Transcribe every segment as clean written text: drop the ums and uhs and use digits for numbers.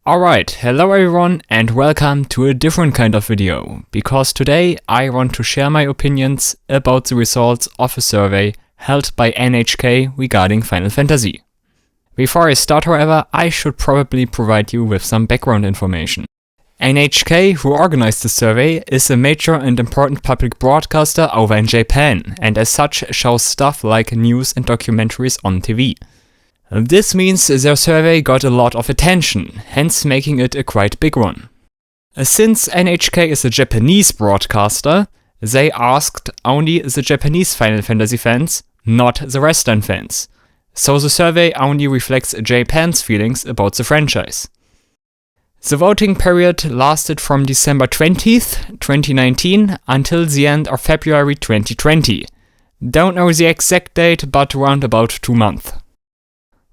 Alright, hello everyone and welcome to a different kind of video, because today I want to share my opinions about the results of a survey held by NHK regarding Final Fantasy. Before I start, however, I should probably provide you with some background information. NHK, who organized the survey, is a major and important public broadcaster over in Japan, and as such shows stuff like news and documentaries on TV. This means their survey got a lot of attention, hence making it a quite big one. Since NHK is a Japanese broadcaster, they asked only the Japanese Final Fantasy fans, not the Western fans. So the survey only reflects Japan's feelings about the franchise. The voting period lasted from December 20th, 2019 until the end of February 2020. Don't know the exact date, but around about 2 months.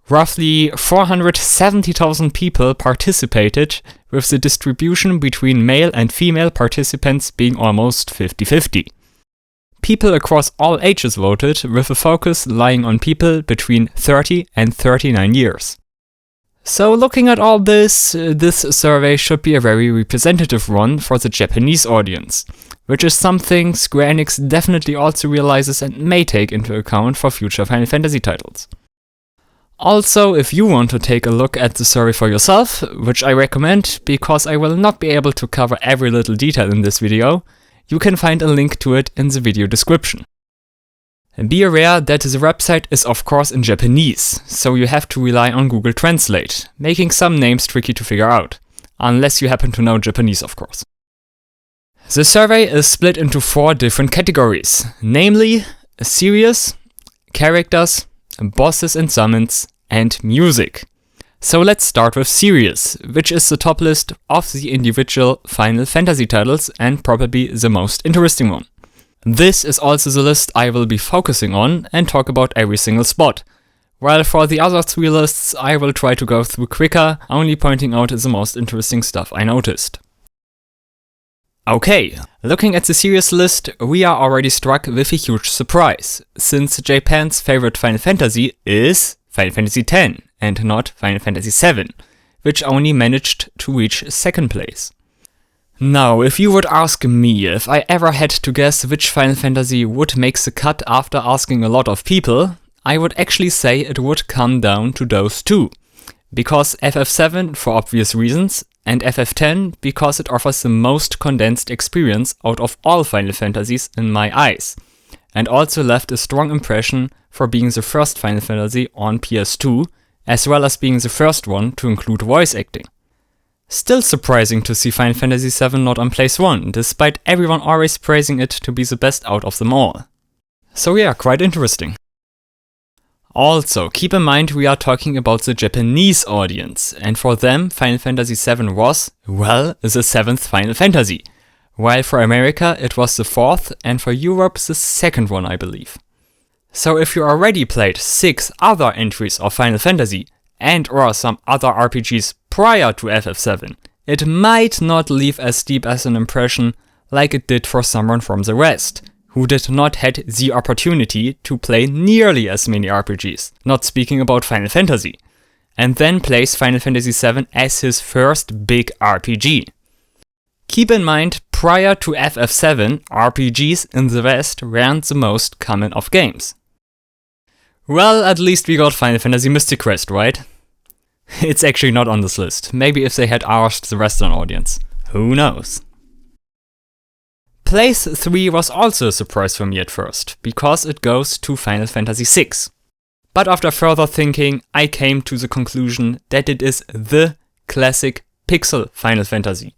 Roughly 470,000 people participated, with the distribution between male and female participants being almost 50-50. People across all ages voted, with a focus lying on people between 30 and 39 years. So looking at all this, this survey should be a very representative one for the Japanese audience, which is something Square Enix definitely also realizes and may take into account for future Final Fantasy titles. Also, if you want to take a look at the survey for yourself, which I recommend because I will not be able to cover every little detail in this video, you can find a link to it in the video description. And be aware that the website is of course in Japanese, so you have to rely on Google Translate, making some names tricky to figure out, unless you happen to know Japanese of course. The survey is split into 4 different categories, namely series, characters, bosses and summons, and music. So let's start with series, which is the top list of the individual Final Fantasy titles and probably the most interesting one. This is also the list I will be focusing on and talk about every single spot, while for the other 3 lists I will try to go through quicker, only pointing out the most interesting stuff I noticed. Okay, looking at the series list, we are already struck with a huge surprise, since Japan's favorite Final Fantasy is Final Fantasy X and not Final Fantasy VII, which only managed to reach 2nd place. Now, if you would ask me if I ever had to guess which Final Fantasy would make the cut after asking a lot of people, I would actually say it would come down to those 2, because FF7 for obvious reasons, and FF10 because it offers the most condensed experience out of all Final Fantasies in my eyes, and also left a strong impression for being the first Final Fantasy on PS2, as well as being the first one to include voice acting. Still surprising to see Final Fantasy VII not on place 1, despite everyone always praising it to be the best out of them all. So yeah, quite interesting. Also, keep in mind we are talking about the Japanese audience, and for them Final Fantasy VII was, well, the 7th Final Fantasy, while for America it was the 4th and for Europe the 2nd one, I believe. So if you already played 6 other entries of Final Fantasy and or some other RPGs prior to FF7, it might not leave as deep as an impression like it did for someone from the West, who did not had the opportunity to play nearly as many RPGs, not speaking about Final Fantasy, and then plays Final Fantasy VII as his first big RPG. Keep in mind, prior to FF7, RPGs in the West weren't the most common of games. Well, at least we got Final Fantasy Mystic Quest, right? It's actually not on this list, maybe if they had asked the Western audience. Who knows? Place 3 was also a surprise for me at first, because it goes to Final Fantasy VI. But after further thinking, I came to the conclusion that it is the classic pixel Final Fantasy.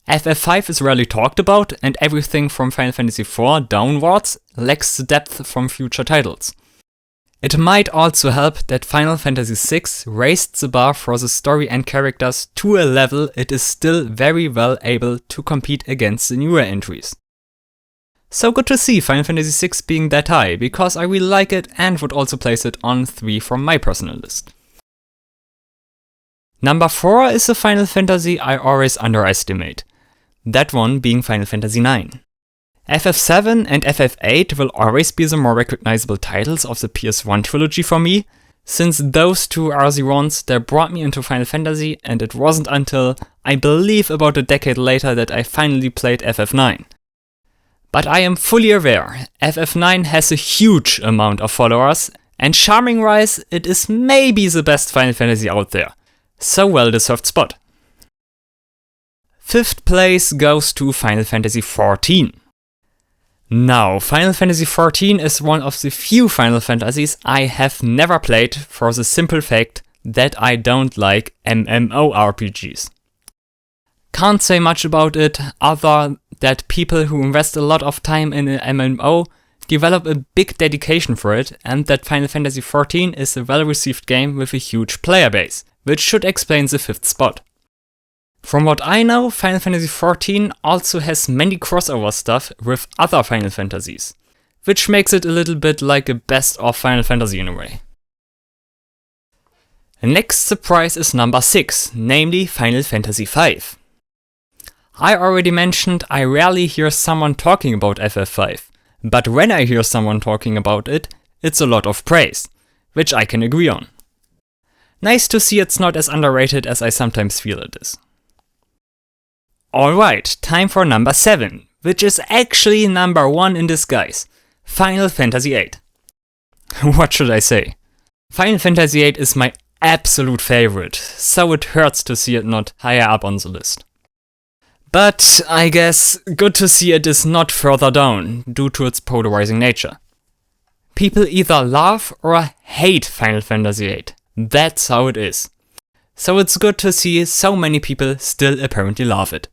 FF5 is rarely talked about, and everything from Final Fantasy IV downwards lacks the depth from future titles. It might also help that Final Fantasy VI raised the bar for the story and characters to a level it is still very well able to compete against the newer entries. So good to see Final Fantasy VI being that high, because I really like it and would also place it on 3 from my personal list. Number 4 is a Final Fantasy I always underestimate, that one being Final Fantasy IX. FF7 and FF8 will always be the more recognizable titles of the PS1 trilogy for me, since those two are the ones that brought me into Final Fantasy, and it wasn't until, I believe, about a decade later that I finally played FF9. But I am fully aware, FF9 has a huge amount of followers, and charming-wise, it is maybe the best Final Fantasy out there. So well-deserved spot. 5th place goes to Final Fantasy XIV. Now, Final Fantasy XIV is one of the few Final Fantasies I have never played for the simple fact that I don't like MMORPGs. Can't say much about it other that people who invest a lot of time in an MMO develop a big dedication for it, and that Final Fantasy XIV is a well-received game with a huge player base, which should explain the 5th spot. From what I know, Final Fantasy XIV also has many crossover stuff with other Final Fantasies, which makes it a little bit like a best of Final Fantasy in a way. The next surprise is number 6, namely Final Fantasy V. I already mentioned I rarely hear someone talking about FF5, but when I hear someone talking about it, it's a lot of praise, which I can agree on. Nice to see it's not as underrated as I sometimes feel it is. Alright, time for number 7, which is actually number 1 in disguise, Final Fantasy VIII. What should I say? Final Fantasy VIII is my absolute favorite, so it hurts to see it not higher up on the list. But I guess good to see it is not further down, due to its polarizing nature. People either love or hate Final Fantasy VIII, that's how it is. So it's good to see so many people still apparently love it.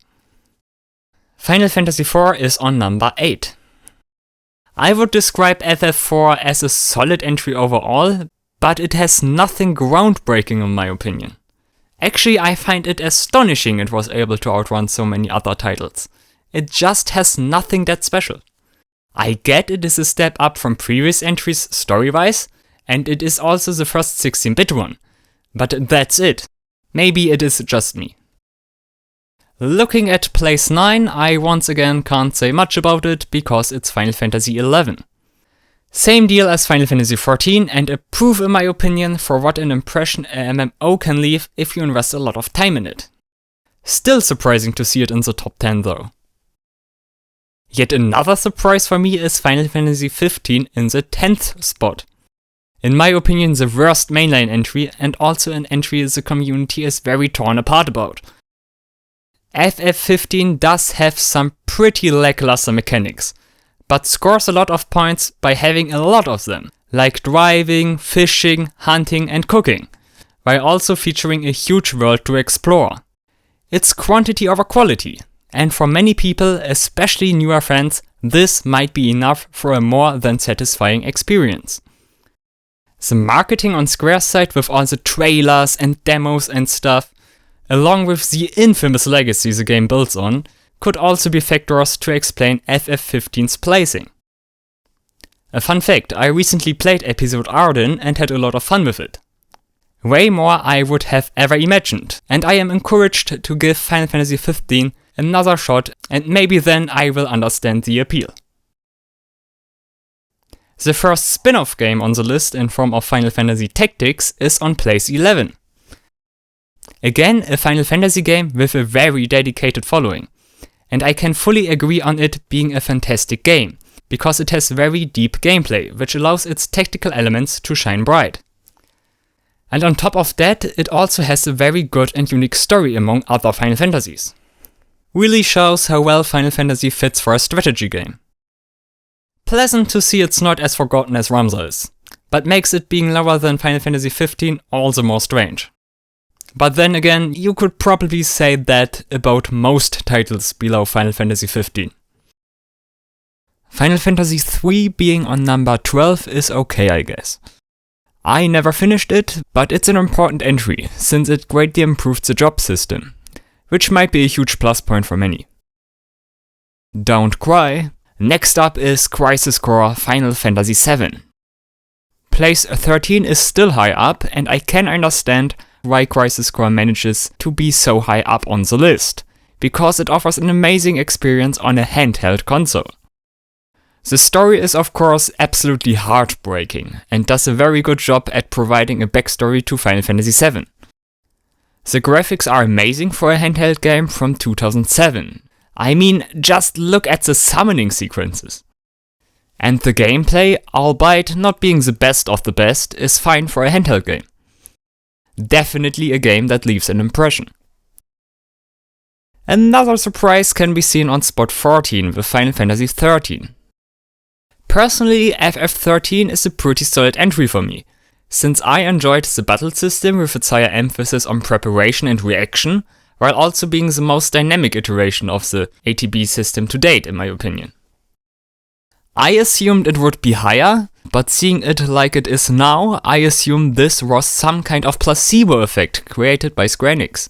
Final Fantasy IV is on number 8. I would describe FF4 as a solid entry overall, but it has nothing groundbreaking in my opinion. Actually, I find it astonishing it was able to outrun so many other titles. It just has nothing that special. I get it is a step up from previous entries story-wise, and it is also the first 16-bit one, but that's it. Maybe it is just me. Looking at place 9, I once again can't say much about it because it's Final Fantasy XI. Same deal as Final Fantasy XIV and a proof in my opinion for what an impression a MMO can leave if you invest a lot of time in it. Still surprising to see it in the top 10 though. Yet another surprise for me is Final Fantasy XV in the 10th spot. In my opinion the worst mainline entry and also an entry the community is very torn apart about. FF15 does have some pretty lackluster mechanics, but scores a lot of points by having a lot of them, like driving, fishing, hunting and cooking, while also featuring a huge world to explore. It's quantity over quality, and for many people, especially newer fans, this might be enough for a more than satisfying experience. The marketing on Square's side with all the trailers and demos and stuff, along with the infamous legacy the game builds on, could also be factors to explain FF15's placing. A fun fact, I recently played episode Arden and had a lot of fun with it. Way more I would have ever imagined, and I am encouraged to give Final Fantasy XV another shot, and maybe then I will understand the appeal. The first spin-off game on the list in form of Final Fantasy Tactics is on place 11. Again, a Final Fantasy game with a very dedicated following, and I can fully agree on it being a fantastic game, because it has very deep gameplay, which allows its tactical elements to shine bright. And on top of that, it also has a very good and unique story among other Final Fantasies. Really shows how well Final Fantasy fits for a strategy game. Pleasant to see it's not as forgotten as Ramza is, but makes it being lower than Final Fantasy XV all the more strange. But then again, you could probably say that about most titles below Final Fantasy XV. Final Fantasy III being on number 12 is okay, I guess. I never finished it, but it's an important entry, since it greatly improved the job system, which might be a huge plus point for many. Don't cry. Next up is Crisis Core Final Fantasy VII. Place 13 is still high up, and I can understand why Crisis Core manages to be so high up on the list, because it offers an amazing experience on a handheld console. The story is of course absolutely heartbreaking and does a very good job at providing a backstory to Final Fantasy VII. The graphics are amazing for a handheld game from 2007. I mean, just look at the summoning sequences. And the gameplay, albeit not being the best of the best, is fine for a handheld game. Definitely a game that leaves an impression. Another surprise can be seen on spot 14 with Final Fantasy XIII. Personally, FF13 is a pretty solid entry for me, since I enjoyed the battle system with its higher emphasis on preparation and reaction, while also being the most dynamic iteration of the ATB system to date, in my opinion. I assumed it would be higher, but seeing it like it is now, I assume this was some kind of placebo effect created by Square Enix.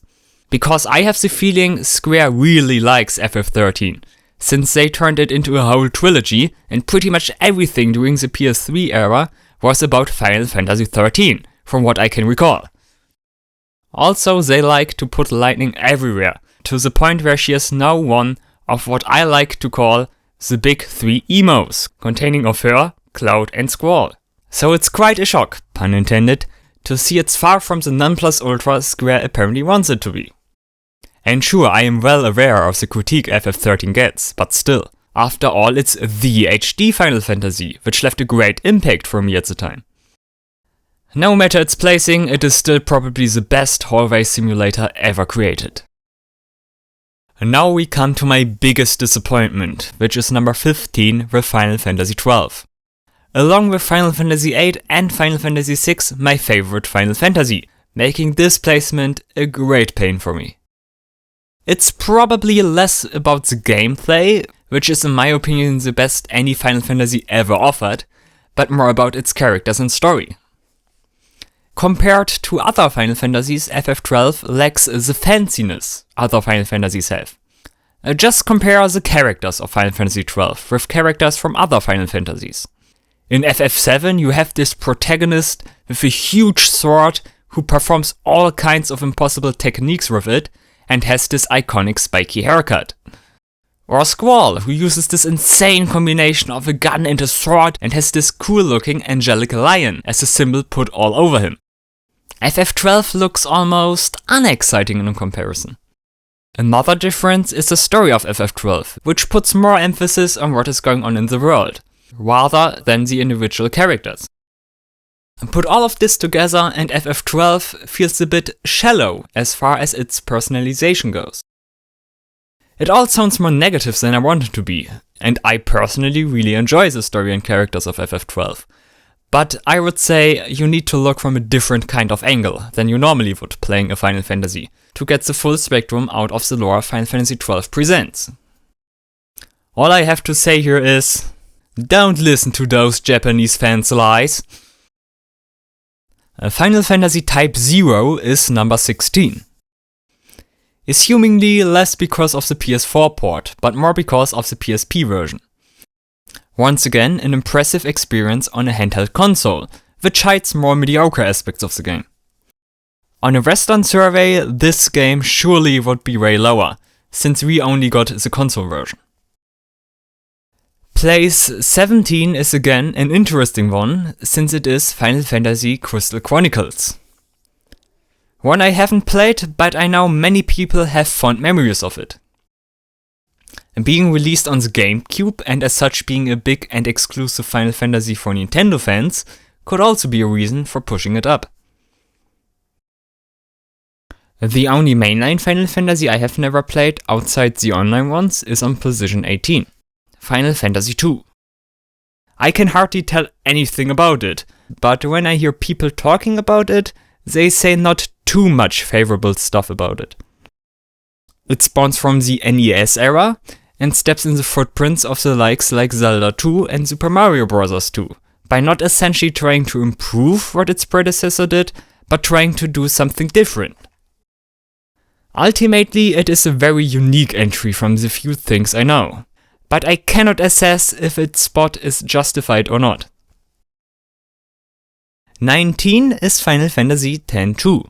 Because I have the feeling Square really likes FF13, since they turned it into a whole trilogy, and pretty much everything during the PS3 era was about Final Fantasy XIII, from what I can recall. Also, they like to put Lightning everywhere, to the point where she is now one of what I like to call the big three emos, containing of her, Cloud and Squall. So it's quite a shock, pun intended, to see it's far from the nonplusultra Square apparently wants it to be. And sure, I am well aware of the critique FF13 gets, but still, after all it's the HD Final Fantasy, which left a great impact for me at the time. No matter its placing, it is still probably the best hallway simulator ever created. And now we come to my biggest disappointment, which is number 15 with Final Fantasy XII. Along with Final Fantasy VIII and Final Fantasy VI, my favorite Final Fantasy, making this placement a great pain for me. It's probably less about the gameplay, which is in my opinion the best any Final Fantasy ever offered, but more about its characters and story. Compared to other Final Fantasies, FF12 lacks the fanciness other Final Fantasies have. Just compare the characters of Final Fantasy XII with characters from other Final Fantasies. In FF7 you have this protagonist with a huge sword who performs all kinds of impossible techniques with it and has this iconic spiky haircut. Or Squall, who uses this insane combination of a gun and a sword and has this cool looking angelic lion as a symbol put all over him. FF12 looks almost unexciting in comparison. Another difference is the story of FF12, which puts more emphasis on what is going on in the world, rather than the individual characters. Put all of this together and FF12 feels a bit shallow as far as its personalization goes. It all sounds more negative than I want it to be, and I personally really enjoy the story and characters of FF12. But I would say you need to look from a different kind of angle than you normally would playing a Final Fantasy to get the full spectrum out of the lore Final Fantasy XII presents. All I have to say here is, don't listen to those Japanese fans' lies. Final Fantasy Type 0 is number 16. Assumingly less because of the PS4 port, but more because of the PSP version. Once again, an impressive experience on a handheld console, which hides more mediocre aspects of the game. On a Western survey, this game surely would be way lower, since we only got the console version. Place 17 is again an interesting one, since it is Final Fantasy Crystal Chronicles. One I haven't played, but I know many people have fond memories of it. Being released on the GameCube and as such being a big and exclusive Final Fantasy for Nintendo fans could also be a reason for pushing it up. The only mainline Final Fantasy I have never played outside the online ones is on position 18. Final Fantasy II. I can hardly tell anything about it, but when I hear people talking about it, they say not too much favorable stuff about it. It spawns from the NES era and steps in the footprints of the likes like Zelda 2 and Super Mario Bros. 2, by not essentially trying to improve what its predecessor did, but trying to do something different. Ultimately, it is a very unique entry from the few things I know, but I cannot assess if its spot is justified or not. 19 is Final Fantasy X-2.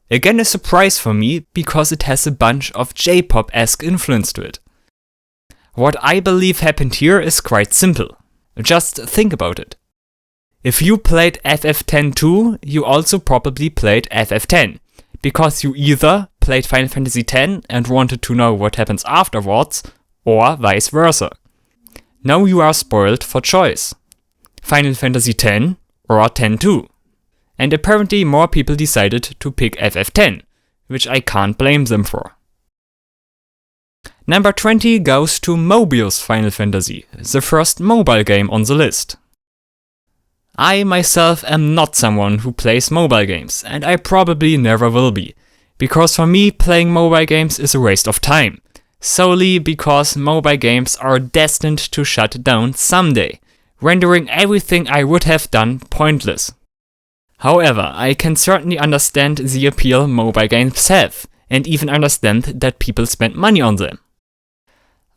Again a surprise for me, because it has a bunch of J-pop-esque influence to it. What I believe happened here is quite simple. Just think about it. If you played FF10 too, you also probably played FF10, because you either played Final Fantasy X and wanted to know what happens afterwards, or vice versa. Now you are spoiled for choice. Final Fantasy X or 10-2. And apparently more people decided to pick FF10, which I can't blame them for. Number 20 goes to Mobius Final Fantasy, the first mobile game on the list. I myself am not someone who plays mobile games, and I probably never will be, because for me playing mobile games is a waste of time, solely because mobile games are destined to shut down someday, rendering everything I would have done pointless. However, I can certainly understand the appeal mobile games have, and even understand that people spend money on them.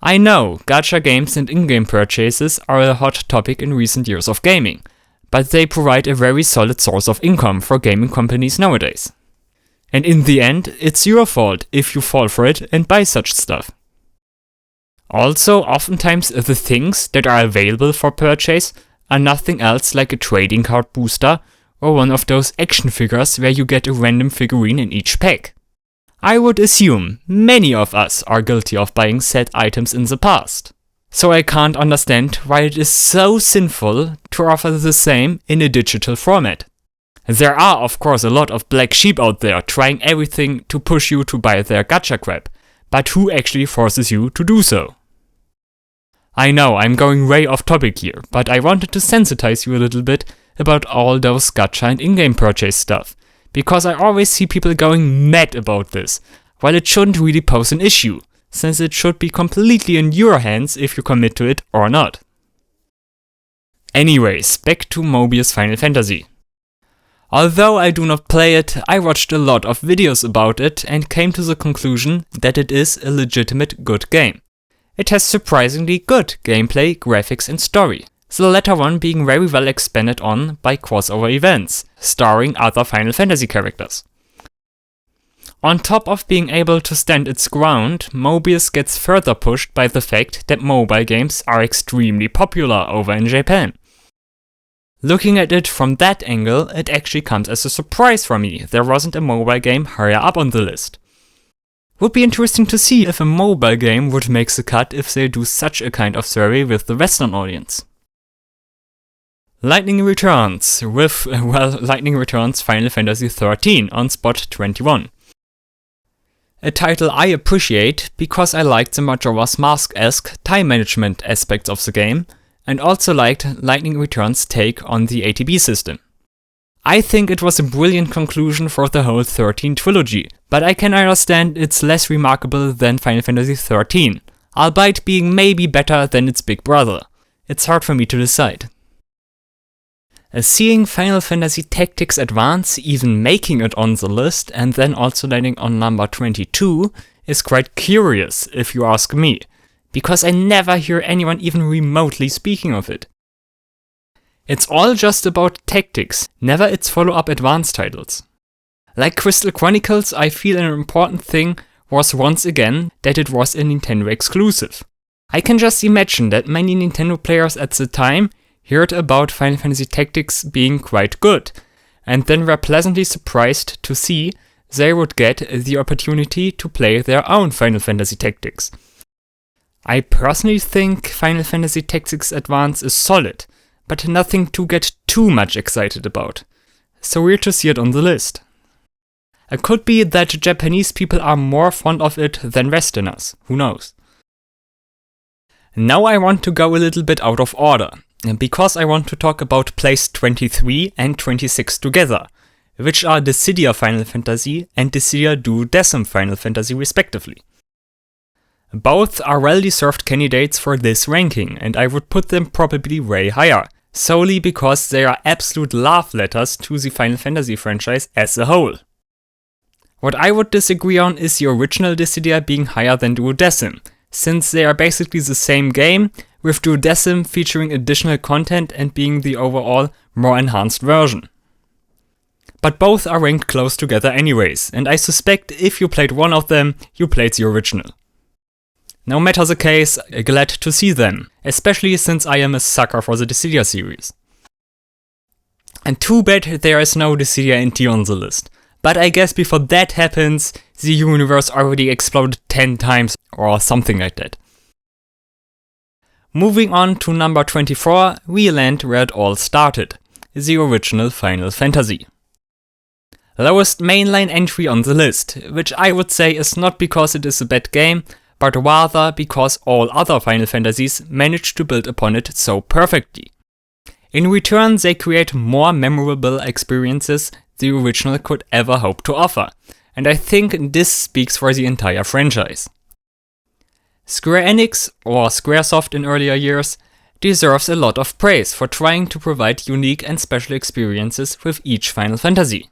I know, gacha games and in-game purchases are a hot topic in recent years of gaming, but they provide a very solid source of income for gaming companies nowadays. And in the end, it's your fault if you fall for it and buy such stuff. Also, oftentimes the things that are available for purchase are nothing else like a trading card booster or one of those action figures where you get a random figurine in each pack. I would assume many of us are guilty of buying said items in the past. So I can't understand why it is so sinful to offer the same in a digital format. There are of course a lot of black sheep out there trying everything to push you to buy their gacha crap, but who actually forces you to do so? I know I'm going way off topic here, but I wanted to sensitize you a little bit about all those gacha and in-game purchase stuff, because I always see people going mad about this, while it shouldn't really pose an issue, since it should be completely in your hands if you commit to it or not. Anyways, back to Mobius Final Fantasy. Although I do not play it, I watched a lot of videos about it and came to the conclusion that it is a legitimate good game. It has surprisingly good gameplay, graphics and story, the latter one being very well expanded on by crossover events, starring other Final Fantasy characters. On top of being able to stand its ground, Mobius gets further pushed by the fact that mobile games are extremely popular over in Japan. Looking at it from that angle, it actually comes as a surprise for me there wasn't a mobile game higher up on the list. Would be interesting to see if a mobile game would make the cut if they do such a kind of survey with the Western audience. Lightning Returns with, Lightning Returns Final Fantasy XIII on spot 21. A title I appreciate because I liked the Majora's Mask-esque time management aspects of the game, and also liked Lightning Returns' take on the ATB system. I think it was a brilliant conclusion for the whole 13 trilogy, but I can understand it's less remarkable than Final Fantasy XIII, albeit being maybe better than its big brother. It's hard for me to decide. Seeing Final Fantasy Tactics Advance even making it on the list and then also landing on number 22 is quite curious if you ask me, because I never hear anyone even remotely speaking of it. It's all just about tactics, never its follow-up advanced titles. Like Crystal Chronicles, I feel an important thing was once again that it was a Nintendo exclusive. I can just imagine that many Nintendo players at the time heard about Final Fantasy Tactics being quite good, and then were pleasantly surprised to see they would get the opportunity to play their own Final Fantasy Tactics. I personally think Final Fantasy Tactics Advance is solid, but nothing to get too much excited about. So weird to see it on the list. It could be that Japanese people are more fond of it than Westerners, who knows. Now I want to go a little bit out of order, because I want to talk about place 23 and 26 together, which are Dissidia Final Fantasy and Dissidia Duodecim Final Fantasy respectively. Both are well-deserved candidates for this ranking, and I would put them probably way higher, solely because they are absolute love letters to the Final Fantasy franchise as a whole. What I would disagree on is the original Dissidia being higher than Duodecim, since they are basically the same game, with Duodecim featuring additional content and being the overall more enhanced version. But both are ranked close together anyways, and I suspect if you played one of them, you played the original. No matter the case, glad to see them, especially since I am a sucker for the Dissidia series. And too bad there is no Dissidia NT on the list. But I guess before that happens, the universe already exploded 10 times or something like that. Moving on to number 24, we land where it all started, the original Final Fantasy. Lowest mainline entry on the list, which I would say is not because it is a bad game, but rather because all other Final Fantasies managed to build upon it so perfectly. In return, they create more memorable experiences the original could ever hope to offer, and I think this speaks for the entire franchise. Square Enix, or Squaresoft in earlier years, deserves a lot of praise for trying to provide unique and special experiences with each Final Fantasy.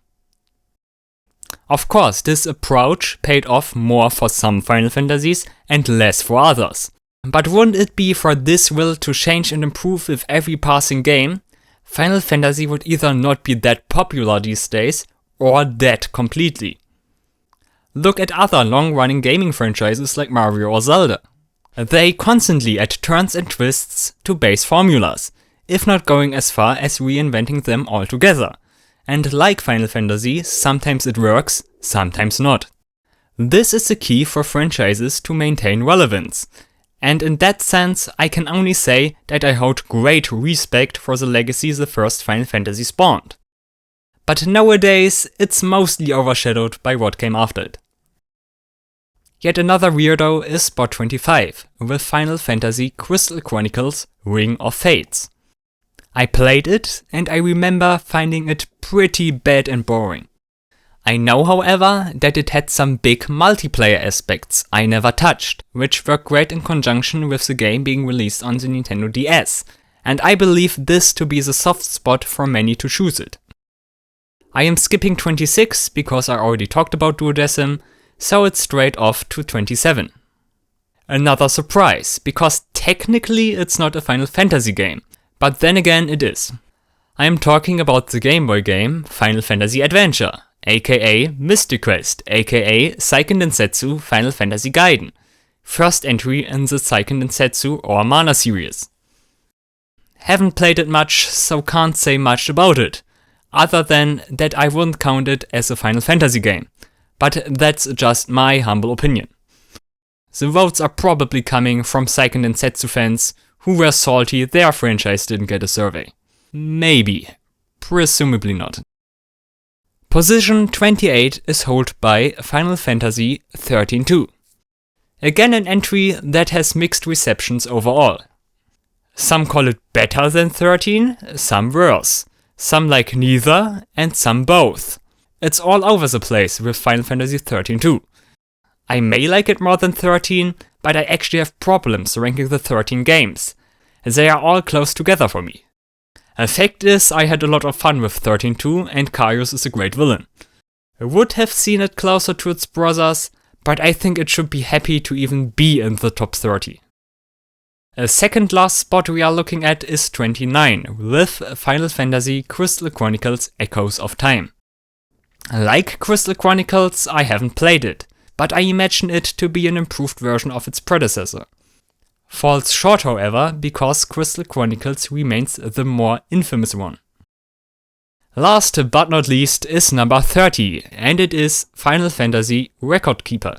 Of course, this approach paid off more for some Final Fantasies and less for others. But wouldn't it be for this will to change and improve with every passing game, Final Fantasy would either not be that popular these days or dead completely. Look at other long-running gaming franchises like Mario or Zelda. They constantly add turns and twists to base formulas, if not going as far as reinventing them altogether. And like Final Fantasy, sometimes it works, sometimes not. This is the key for franchises to maintain relevance. And in that sense, I can only say that I hold great respect for the legacy the first Final Fantasy spawned. But nowadays, it's mostly overshadowed by what came after it. Yet another weirdo is spot 25, with Final Fantasy Crystal Chronicles Ring of Fates. I played it, and I remember finding it pretty bad and boring. I know, however, that it had some big multiplayer aspects I never touched, which were great in conjunction with the game being released on the Nintendo DS, and I believe this to be the soft spot for many to choose it. I am skipping 26 because I already talked about Duodecim, so it's straight off to 27. Another surprise, because technically it's not a Final Fantasy game, but then again it is. I am talking about the Game Boy game Final Fantasy Adventure, aka Mystic Quest, aka Seiken Densetsu Final Fantasy Gaiden, first entry in the Seiken Densetsu or Mana series. Haven't played it much, so can't say much about it, other than that I wouldn't count it as a Final Fantasy game, but that's just my humble opinion. The votes are probably coming from Seiken Densetsu fans who were salty their franchise didn't get a survey. Maybe. Presumably not. Position 28 is held by Final Fantasy 13-2. Again an entry that has mixed receptions overall. Some call it better than 13, some worse. Some like neither, and some both. It's all over the place with Final Fantasy 13-2. I may like it more than 13, but I actually have problems ranking the 13 games. They are all close together for me. The fact is, I had a lot of fun with 13-2 and Kaius is a great villain. I would have seen it closer to its brothers, but I think it should be happy to even be in the top 30. A second last spot we are looking at is 29, with Final Fantasy Crystal Chronicles Echoes of Time. Like Crystal Chronicles, I haven't played it, but I imagine it to be an improved version of its predecessor. Falls short, however, because Crystal Chronicles remains the more infamous one. Last but not least is number 30, and it is Final Fantasy Record Keeper.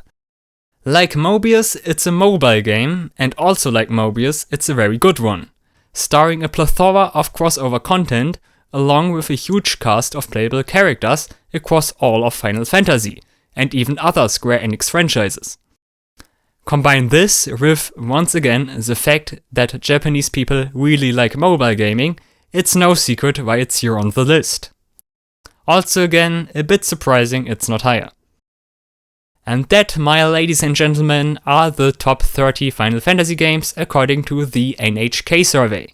Like Mobius, it's a mobile game, and also like Mobius, it's a very good one, starring a plethora of crossover content, along with a huge cast of playable characters across all of Final Fantasy, and even other Square Enix franchises. Combine this with, once again, the fact that Japanese people really like mobile gaming, it's no secret why it's here on the list. Also again, a bit surprising it's not higher. And that, my ladies and gentlemen, are the top 30 Final Fantasy games according to the NHK survey.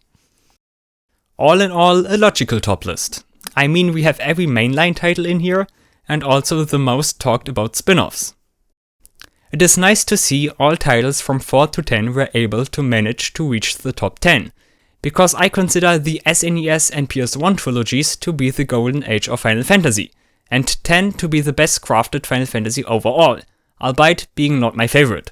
All in all, a logical top list. I mean, we have every mainline title in here, and also the most talked about spin-offs. It is nice to see all titles from 4 to 10 were able to manage to reach the top 10, because I consider the SNES and PS1 trilogies to be the golden age of Final Fantasy, and 10 to be the best crafted Final Fantasy overall, albeit being not my favorite.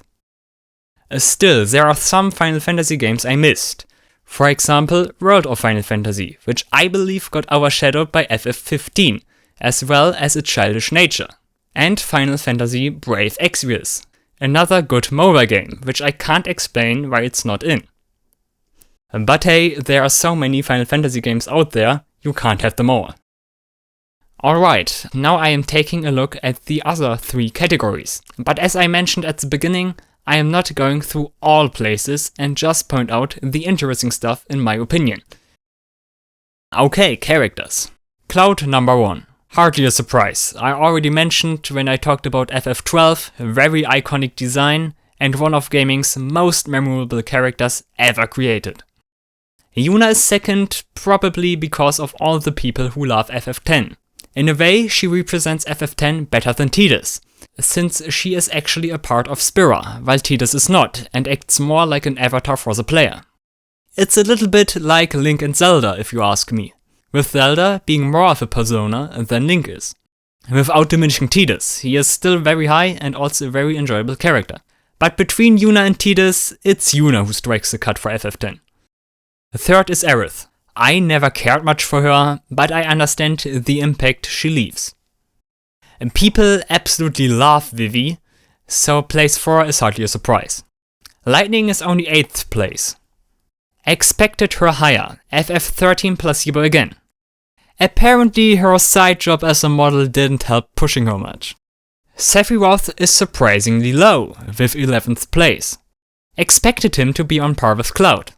Still, there are some Final Fantasy games I missed. For example, World of Final Fantasy, which I believe got overshadowed by FF15, as well as its childish nature. And Final Fantasy Brave Exvius, another good mobile game, which I can't explain why it's not in. But hey, there are so many Final Fantasy games out there, you can't have them all. Alright, now I am taking a look at the other 3 categories, but as I mentioned at the beginning, I am not going through all places and just point out the interesting stuff in my opinion. Okay, characters. Cloud number 1. Hardly a surprise. I already mentioned when I talked about FF12, very iconic design and one of gaming's most memorable characters ever created. Yuna is second, probably because of all the people who love FF10. In a way, she represents FF10 better than Tidus, since she is actually a part of Spira, while Tidus is not, and acts more like an avatar for the player. It's a little bit like Link and Zelda, if you ask me, with Zelda being more of a persona than Link is. Without diminishing Tidus, he is still very high and also a very enjoyable character. But between Yuna and Tidus, it's Yuna who strikes the cut for FF10. Third is Aerith. I never cared much for her, but I understand the impact she leaves. And people absolutely love Vivi, so place 4 is hardly a surprise. Lightning is only 8th place. Expected her higher, FF13 placebo again. Apparently her side job as a model didn't help pushing her much. Sephiroth is surprisingly low, with 11th place. Expected him to be on par with Cloud.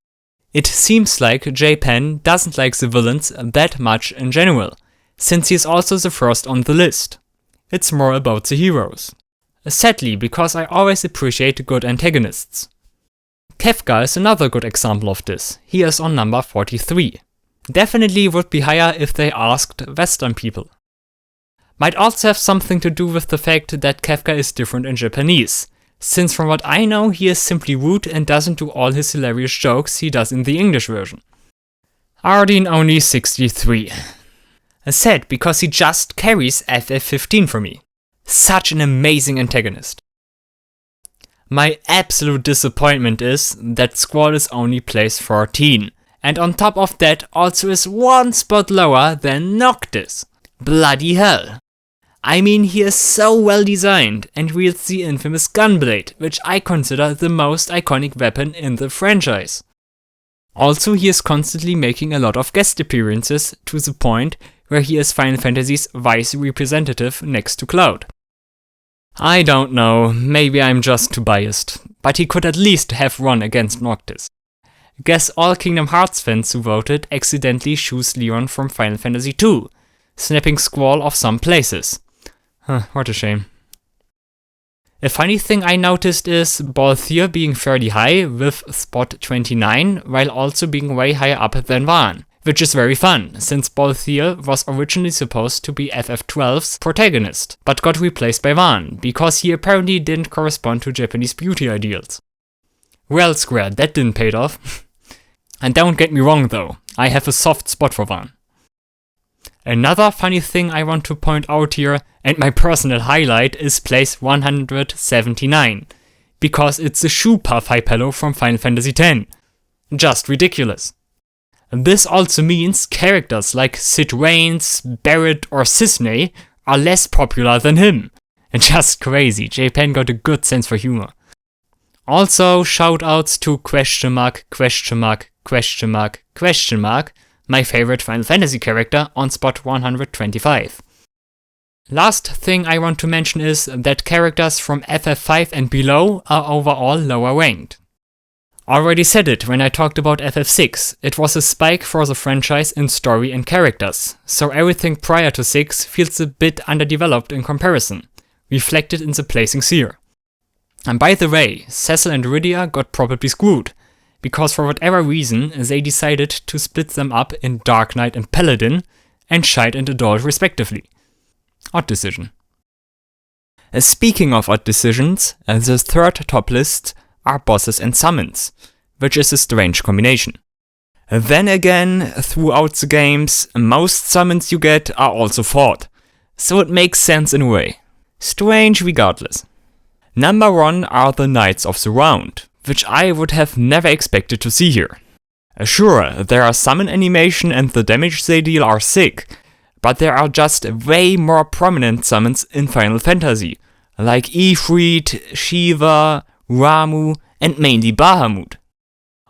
It seems like J-Pen doesn't like the villains that much in general, since he is also the first on the list. It's more about the heroes. Sadly, because I always appreciate good antagonists. Kefka is another good example of this. He is on number 43. Definitely would be higher if they asked Western people. Might also have something to do with the fact that Kefka is different in Japanese, since from what I know he is simply rude and doesn't do all his hilarious jokes he does in the English version. Ardyn only 63. Sad because he just carries FF15 for me. Such an amazing antagonist. My absolute disappointment is that Squall is only place 14, and on top of that also is 1 spot lower than Noctis. Bloody hell. I mean, he is so well designed and wields the infamous Gunblade, which I consider the most iconic weapon in the franchise. Also, he is constantly making a lot of guest appearances to the point where he is Final Fantasy's vice representative next to Cloud. I don't know, maybe I'm just too biased, but he could at least have run against Noctis. Guess all Kingdom Hearts fans who voted accidentally choose Leon from Final Fantasy II, snapping Squall off some places. What a shame. A funny thing I noticed is Balthier being fairly high with spot 29, while also being way higher up than Vaan, which is very fun, since Balthier was originally supposed to be FF12's protagonist, but got replaced by Vaan, because he apparently didn't correspond to Japanese beauty ideals. Well squared, that didn't pay off. And don't get me wrong though, I have a soft spot for Vaan. Another funny thing I want to point out here, and my personal highlight, is place 179, because it's the Shoe-Puff Hypello from Final Fantasy X. Just ridiculous. This also means characters like Sid Raines, Barret or Cisne are less popular than him. Just crazy, J-Pen got a good sense for humor. Also, shoutouts to my favorite Final Fantasy character on spot 125. Last thing I want to mention is that characters from FF5 and below are overall lower ranked. Already said it when I talked about FF6, it was a spike for the franchise in story and characters, so everything prior to 6 feels a bit underdeveloped in comparison, reflected in the placings here. And by the way, Cecil and Rydia got probably screwed, because for whatever reason they decided to split them up in Dark Knight and Paladin, and Child and Adult respectively. Odd decision. Speaking of odd decisions, the third top list are bosses and summons, which is a strange combination. Then again, throughout the games, most summons you get are also fought, so it makes sense in a way. Strange regardless. Number 1 are the Knights of the Round, which I would have never expected to see here. Sure, their summon animation and the damage they deal are sick, but there are just way more prominent summons in Final Fantasy, like Ifrit, Shiva, Ramu, and mainly Bahamut.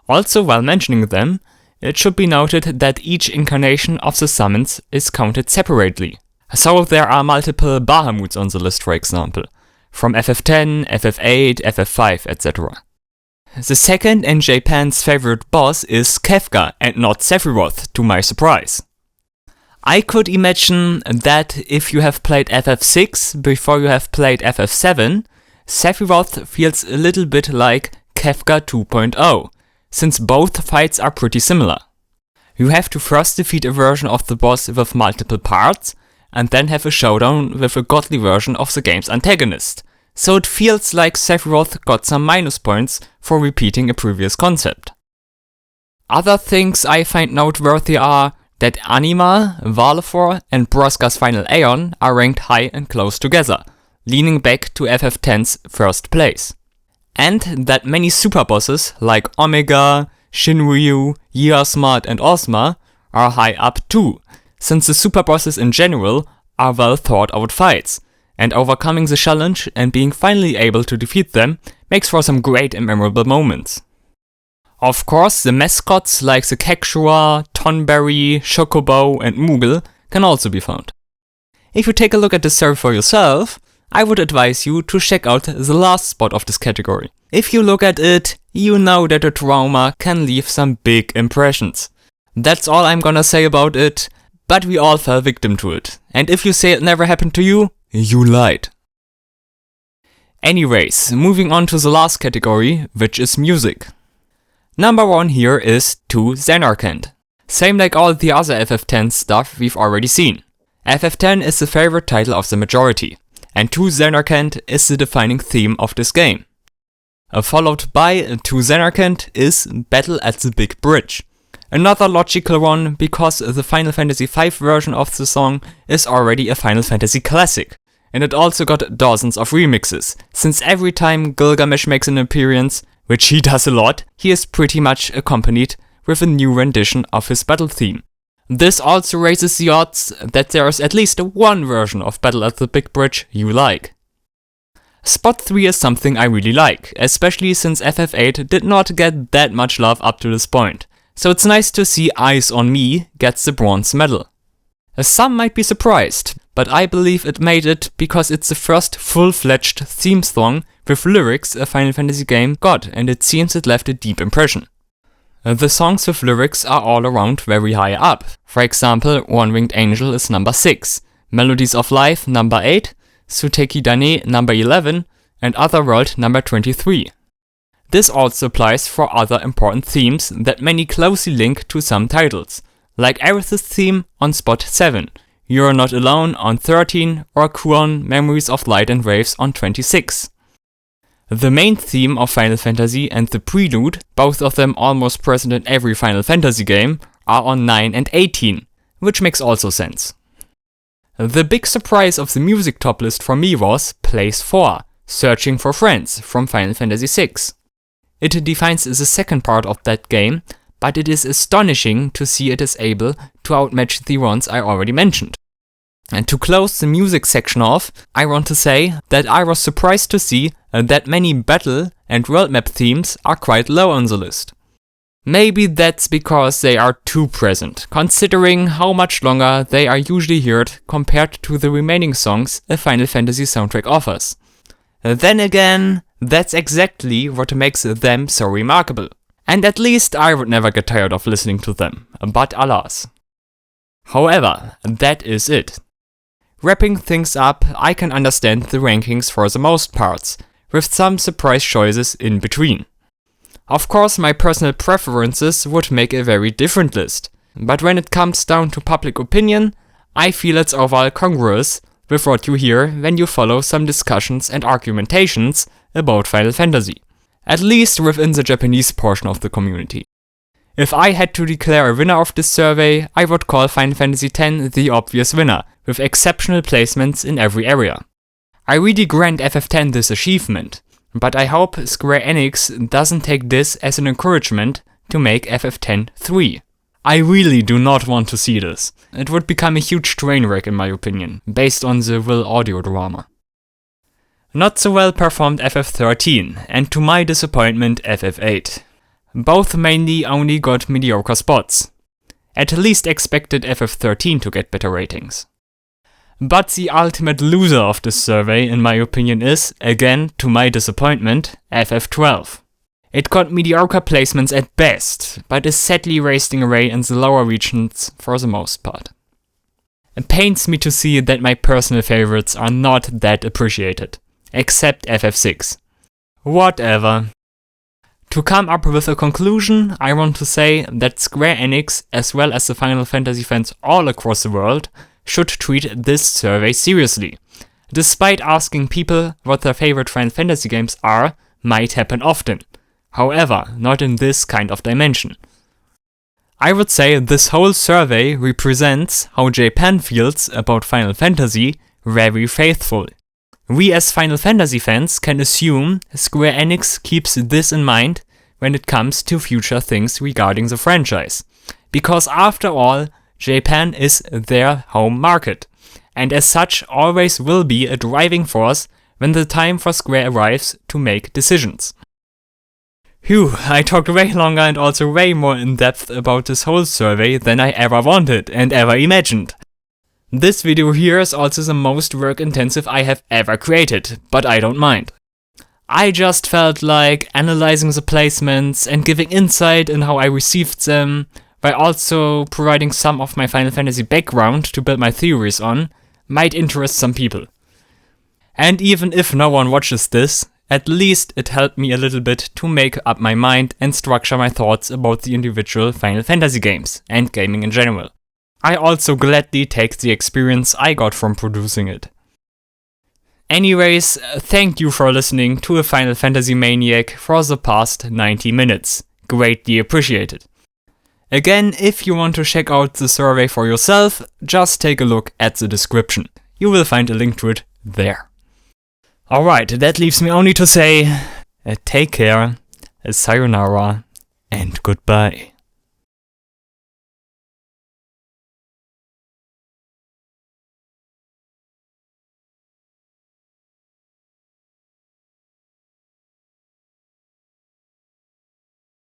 Also, while mentioning them, it should be noted that each incarnation of the summons is counted separately. So there are multiple Bahamuts on the list, for example, from FF10, FF8, FF5, etc. The second and Japan's favorite boss is Kefka and not Sephiroth, to my surprise. I could imagine that if you have played FF6 before you have played FF7, Sephiroth feels a little bit like Kefka 2.0, since both fights are pretty similar. You have to first defeat a version of the boss with multiple parts, and then have a showdown with a godly version of the game's antagonist. So it feels like Sephiroth got some minus points for repeating a previous concept. Other things I find noteworthy are that Anima, Valefor, and Broska's Final Aeon are ranked high and close together, leaning back to FF10's first place. And that many super bosses like Omega, Shinryu, Yasmart, and Ozma are high up too, since the super bosses in general are well thought out fights, and overcoming the challenge and being finally able to defeat them makes for some great and memorable moments. Of course, the mascots like the Quechua, Tonberry, Chocobo, and Moogle can also be found. If you take a look at this survey for yourself, I would advise you to check out the last spot of this category. If you look at it, you know that the trauma can leave some big impressions. That's all I'm gonna say about it, but we all fell victim to it. And if you say it never happened to you, you lied. Anyways, moving on to the last category, which is music. Number 1 here is To Xanarkand. Same like all the other FF10 stuff we've already seen. FF10 is the favorite title of the majority, and To Xanarkand is the defining theme of this game. Followed by To Xanarkand is Battle at the Big Bridge. Another logical one because the Final Fantasy V version of the song is already a Final Fantasy classic, and it also got dozens of remixes, since every time Gilgamesh makes an appearance, which he does a lot, he is pretty much accompanied with a new rendition of his battle theme. This also raises the odds that there is at least one version of Battle at the Big Bridge you like. Spot 3 is something I really like, especially since FF8 did not get that much love up to this point, so it's nice to see Eyes on Me gets the bronze medal. Some might be surprised, but I believe it made it because it's the first full-fledged theme song with lyrics a Final Fantasy game got, and it seems it left a deep impression. The songs with lyrics are all around very high up. For example, One Winged Angel is number 6, Melodies of Life number 8, Suteki Dane number 11, and Otherworld number 23. This also applies for other important themes that many closely link to some titles, like Aerith's theme on spot 7, You're Not Alone on 13, or Kuon Memories of Light and Waves on 26. The main theme of Final Fantasy and the prelude, both of them almost present in every Final Fantasy game, are on 9 and 18, which makes also sense. The big surprise of the music top list for me was Place 4, Searching for Friends from Final Fantasy VI. It defines the second part of that game, but it is astonishing to see it is able to outmatch the ones I already mentioned. And to close the music section off, I want to say that I was surprised to see that many battle and world map themes are quite low on the list. Maybe that's because they are too present, considering how much longer they are usually heard compared to the remaining songs a Final Fantasy soundtrack offers. Then again, that's exactly what makes them so remarkable. And at least I would never get tired of listening to them, but alas. However, that is it. Wrapping things up, I can understand the rankings for the most parts, with some surprise choices in between. Of course, my personal preferences would make a very different list, but when it comes down to public opinion, I feel it's overall congruous with what you hear when you follow some discussions and argumentations about Final Fantasy, at least within the Japanese portion of the community. If I had to declare a winner of this survey, I would call Final Fantasy X the obvious winner, with exceptional placements in every area. I really grant FF10 this achievement, But I hope Square Enix doesn't take this as an encouragement to make FF10 3. I really do not want to see this. It would become a huge train wreck in my opinion, based on the Will audio drama. Not so well performed FF13, and to my disappointment FF8. Both mainly only got mediocre spots. At least expected FF13 to get better ratings. But the ultimate loser of this survey, in my opinion, is, again to my disappointment, FF12. It got mediocre placements at best, but is sadly wasting away in the lower regions for the most part. It pains me to see that my personal favorites are not that appreciated, except FF6. Whatever. To come up with a conclusion, I want to say that Square Enix, as well as the Final Fantasy fans all across the world, should treat this survey seriously. Despite asking people what their favorite Final Fantasy games are, might happen often. However, not in this kind of dimension. I would say this whole survey represents how Japan feels about Final Fantasy very faithful. We as Final Fantasy fans can assume Square Enix keeps this in mind when it comes to future things regarding the franchise. Because after all, Japan is their home market, and as such always will be a driving force when the time for Square arrives to make decisions. Phew, I talked way longer and also way more in depth about this whole survey than I ever wanted and ever imagined. This video here is also the most work intensive I have ever created, but I don't mind. I just felt like analyzing the placements and giving insight in how I received them, while also providing some of my Final Fantasy background to build my theories on, might interest some people. And even if no one watches this, at least it helped me a little bit to make up my mind and structure my thoughts about the individual Final Fantasy games, and gaming in general. I also gladly take the experience I got from producing it. Anyways, thank you for listening to a Final Fantasy Maniac for the past 90 minutes. Greatly appreciated. Again, if you want to check out the survey for yourself, just take a look at the description. You will find a link to it there. Alright, that leaves me only to say, take care, sayonara, and goodbye.